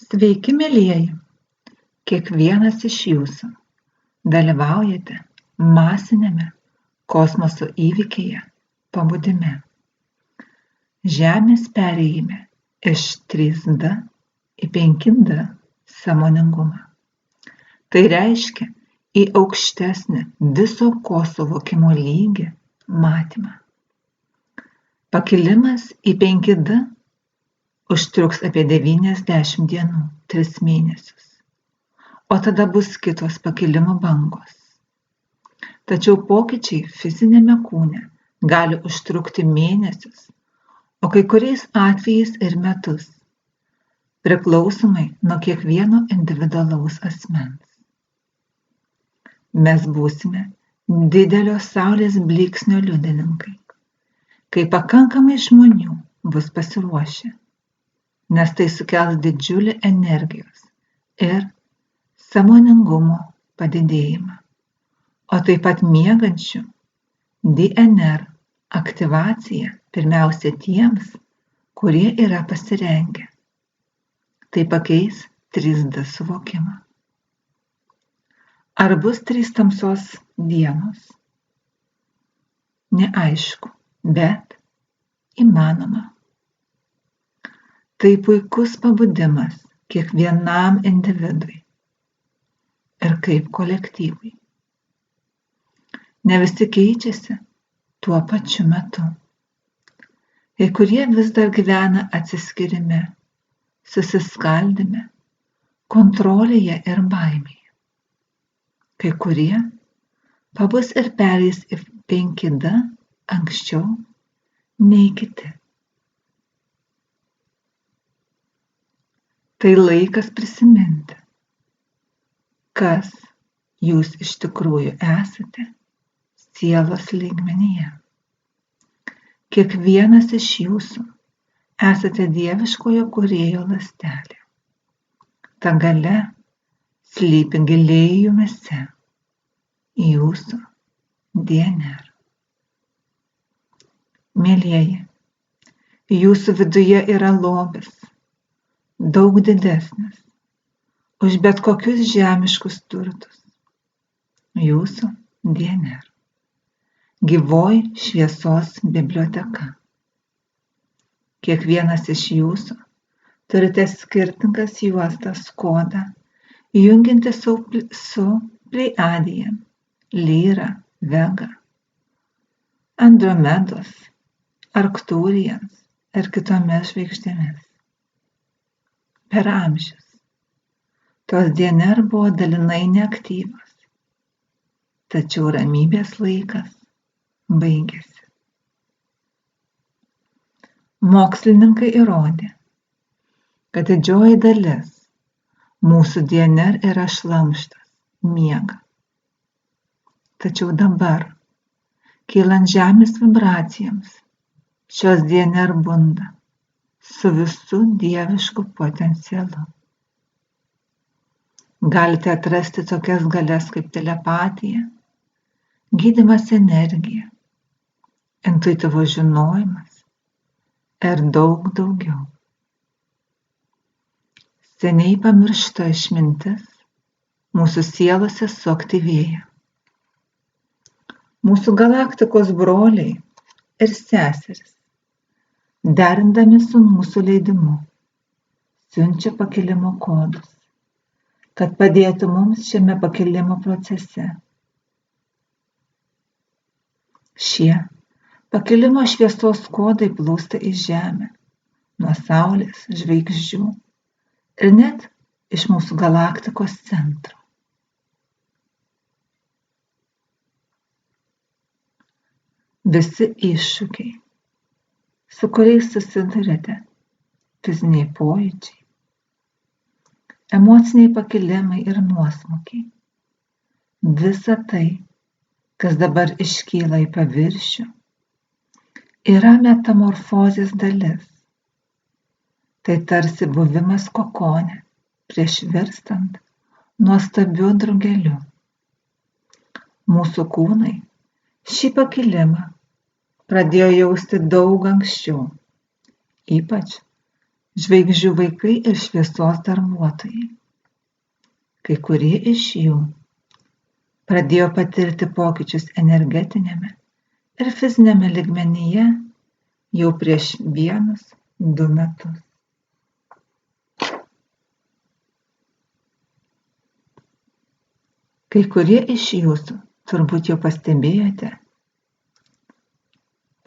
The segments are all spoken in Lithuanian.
Sveiki, mielieji! Kiekvienas iš jūsų dalyvaujate masiniame kosmoso įvykyje pabudime. Žemės perėjime iš 3D į 5D sąmoningumą. Tai reiškia į aukštesnį viso ko suvokimo lygį matymą. Pakilimas į 5D užtruks apie 90 dienų, 3 mėnesius. O tada bus kitos pakilimo bangos. Tačiau pokyčiai fiziniame kūne gali užtrukti mėnesius, o kai kuriais atvejais ir metus, priklausomai nuo kiekvieno individualaus asmens. Mes būsime didelio saulės blyksnio liudininkai, kai pakankamai žmonių bus pasiruošę, nes tai sukels didžiulį energijos ir sąmoningumo padidėjimą, o taip pat miegančių DNR aktyvacija pirmiausia tiems, kurie yra pasirengę. Tai pakeis 3D suvokimą. Ar bus 3 tamsos dienos? Neaišku, bet įmanoma. Tai puikus pabudimas kiekvienam individui ir kaip kolektyvui. Ne visi keičiasi tuo pačiu metu. Kai kurie vis dar gyvena atsiskyrime, susiskaldyme, kontrolėje ir baimėje. Kai kurie pabus ir pereis į 5D anksčiau nei kiti. Tai laikas prisiminti, kas jūs iš tikrųjų esate sielos lygmenyje. Kiekvienas iš jūsų esate dieviškojo kūrėjo ląstelė. Ta galia slypi giliai jumyse, jūsų DNR. Mielieji, jūsų viduje yra lobis, daug didesnis už bet kokius žemiškus turtus. Jūsų DNR. Gyvoji šviesos biblioteka. Kiekvienas iš jūsų turite skirtingas juostas kodą, jungiantį su Pleiadija, Lyra, Vega, Andromedos, Arktūrijans ir kitomis žvaigždėmis. Per amžius tos DNR buvo dalinai neaktyvios, tačiau ramybės laikas baigėsi. Mokslininkai įrodė, kad didžioji dalis mūsų DNR yra šlamštas, miega. Tačiau dabar, kylant žemės vibracijoms, šios DNR bunda su visu dievišku potencialu. Galite atrasti tokias galias kaip telepatija, gydymas energija, intuityvus žinojimas ir daug daugiau. Seniai pamiršta išmintis mūsų sielose suaktyvėja. Mūsų galaktikos broliai ir seserys, derindami su mūsų leidimu, siunčia pakilimo kodus, kad padėtų mums šiame pakilimo procese. Šie pakilimo šviesos kodai plūsta į žemę, nuo saulės, žvaigždžių ir net iš mūsų galaktikos centro. Visi iššūkiai, su kuriais susiduriate, fiziniai pojūčiai, emociniai pakilimai ir nuosmukiai, visa tai, kas dabar iškyla į paviršių, yra metamorfozės dalis. Tai tarsi buvimas kokone prieš virstant nuostabiu drugeliu. Mūsų kūnai šį pakilimą pradėjo jausti daug anksčiau, ypač žvaigždžių vaikai ir šviesos darbuotojai. Kai kurie iš jų pradėjo patirti pokyčius energetiniame ir fiziniame lygmenyje jau prieš 1-2 metus. Kai kurie iš jūsų turbūt jau pastebėjote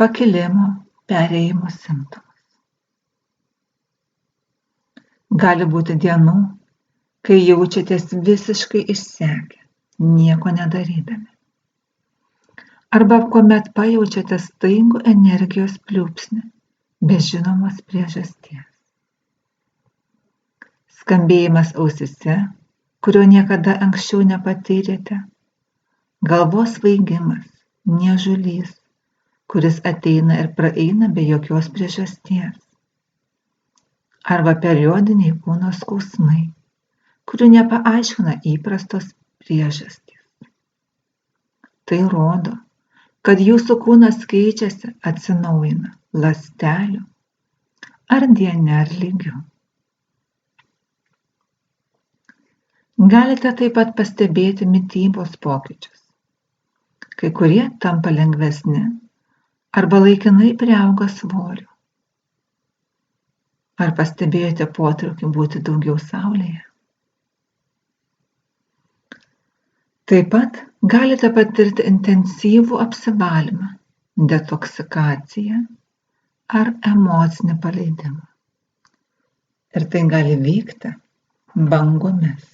pakilimo, perėjimo simptomus. Gali būti dienų, kai jaučiatės visiškai išsekę, nieko nedarydami. Arba kuomet pajaučiate staigų energijos pliūpsnį, be žinomos priežasties. Skambėjimas ausyse, kurio niekada anksčiau nepatyrėte, galvos svaigimas, niežulys, kuris ateina ir praeina be jokios priežasties. Arba periodiniai kūno skausmai, kurių nepaaiškina įprastos priežastys. Tai rodo, kad jūsų kūnas keičiasi, atsinaujina ląstelių ar DNR lygiu. Galite taip pat pastebėti mitybos pokyčius. Kai kurie tampa lengvesni arba laikinai priauga svorio. Ar pastebėjote potraukį būti daugiau saulėje? Taip pat galite patirti intensyvų apsivalymą, detoksikaciją ar emocinį paleidimą. Ir tai gali vykti bangomis.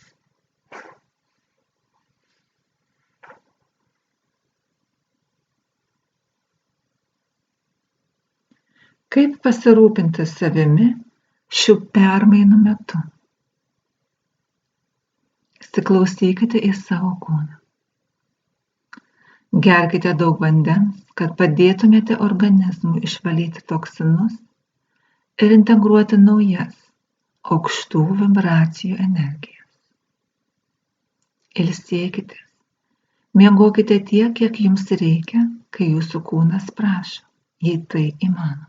Kaip pasirūpinti savimi šių permainų metu? Įsiklausykite į savo kūną. Gerkite daug vandens, kad padėtumėte organizmui išvalyti toksinus ir integruoti naujas, aukštų vibracijų energijas. Ilsėkitės, miegokite tiek, kiek jums reikia, kai jūsų kūnas prašo, jei tai įmanoma.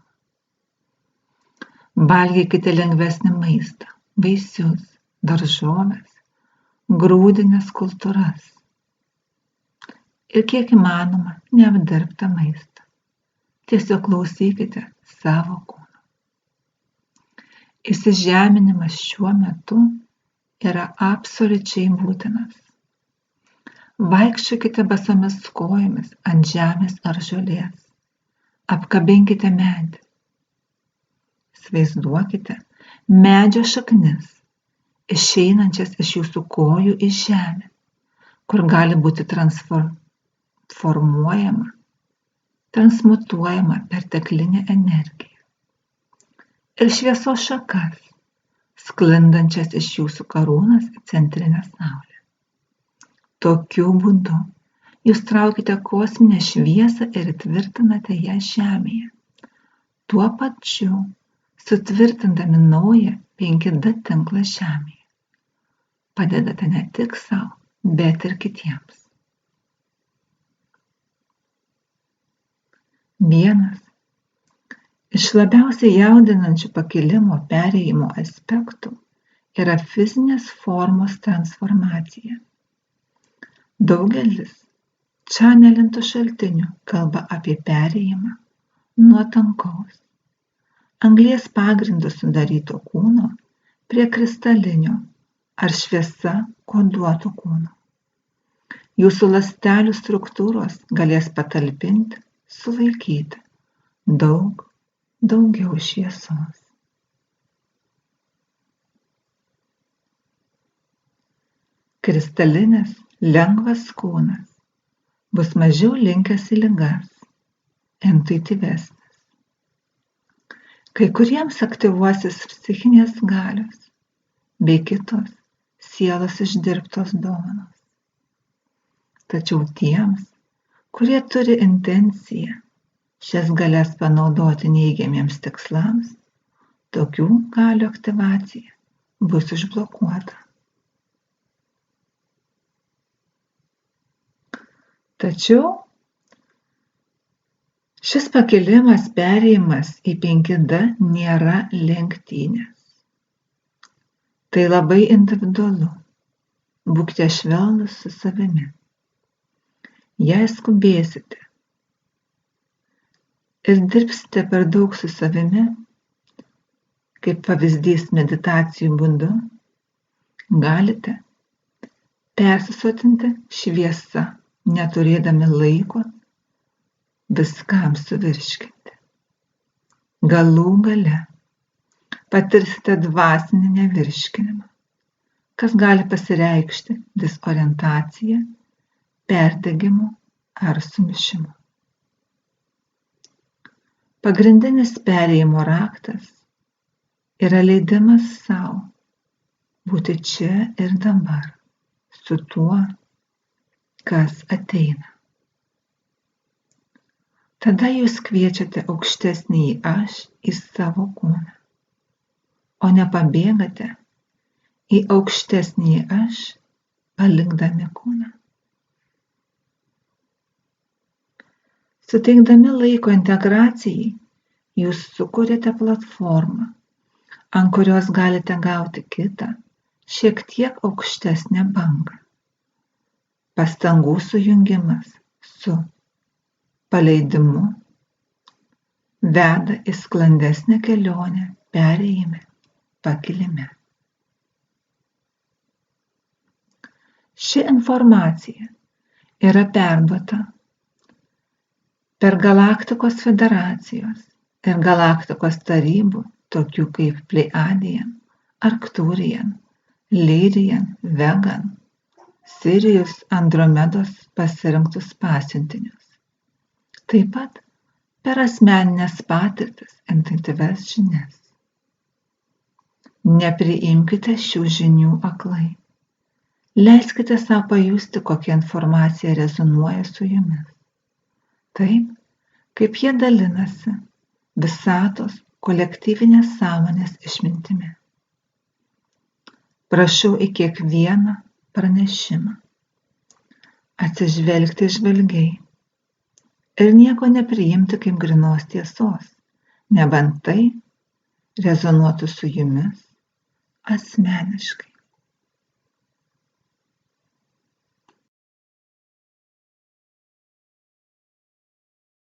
Valgykite lengvesnį maistą, vaisius, daržoves, grūdines kultūras ir kiek įmanoma neapdirbtą maistą. Tiesiog klausykite savo kūno. Įsižeminimas šiuo metu yra absoliučiai būtinas. Vaikščiokite basomis kojomis ant žemės ar žolės. Apkabinkite medį. Įsivaizduokite medžio šaknis, išeinančias iš jūsų kojų į žemę, kur gali būti transmutuojama perteklinė energija. Ir šviesos šakas, sklindančias iš jūsų karūnos į centrinę saulę. Tokiu būdu jūs traukite kosminę šviesą ir įtvirtinate ją žemėje. Tuo pačiu sutvirtindami naują 5D tinklą žemėje. Padedate ne tik savo, bet ir kitiems. Vienas iš labiausiai jaudinančių pakilimo perėjimo aspektų yra fizinės formos transformacija. Daugelis čanelintų šaltinių kalba apie perėjimą nuo tankaus, anglies pagrindu sudaryto kūno prie kristalinio ar šviesa koduoto kūno. Jūsų ląstelių struktūros galės patalpinti, sulaikyti daugiau šviesos. Kristalinis, lengvas kūnas bus mažiau linkęs į ligas, intuityvesnis. Kai kuriems aktyvuosis psichinės galios bei kitos sielos išdirbtos dovanos. Tačiau tiems, kurie turi intenciją šias galias panaudoti neigiamiems tikslams, tokių galių aktyvacija bus užblokuota. Tačiau šis pakilimas, perėjimas į 5D nėra lenktynės. Tai labai individualu. Būkite švelnūs su savimi. Jei skubėsite ir dirbsite per daug su savimi, kaip pavyzdys meditacijų būdu, galite persisotinti šviesa, neturėdami laiko viskam suvirškinti. Galų gale patirsite dvasinį nevirškinimą, kas gali pasireikšti disorientacija, perdegimu ar sumišimu. Pagrindinis perėjimo raktas yra leidimas sau būti čia ir dabar su tuo, kas ateina. Tada jūs kviečiate aukštesnįjį aš į savo kūną, o ne pabėgate į aukštesnįjį aš, palikdami kūną. Suteikdami laiko integracijai, jūs sukūrėte platformą, ant kurios galite gauti kitą, šiek tiek aukštesnę bangą. Pastangų sujungimas su paleidimu veda į sklandesnę kelionę perėjime, pakilime. Ši informacija yra perduota per galaktikos federacijos ir galaktikos tarybų, tokių kaip Pleiadian, Arkturian, Lyrian, Vegan, Sirijus, Andromedos pasirinktus pasiuntinius. Taip pat per asmeninės patirtis, intuityvias žinias. Nepriimkite šių žinių aklai. Leiskite savo pajusti, kokia informacija rezonuoja su jumis. Taip, kaip jie dalinasi visatos kolektyvinės sąmonės išmintimi. Prašau į kiekvieną pranešimą atsižvelgti įžvalgiai ir nieko nepriimti kaip grynos tiesos, nebent tai rezonuotų su jumis asmeniškai.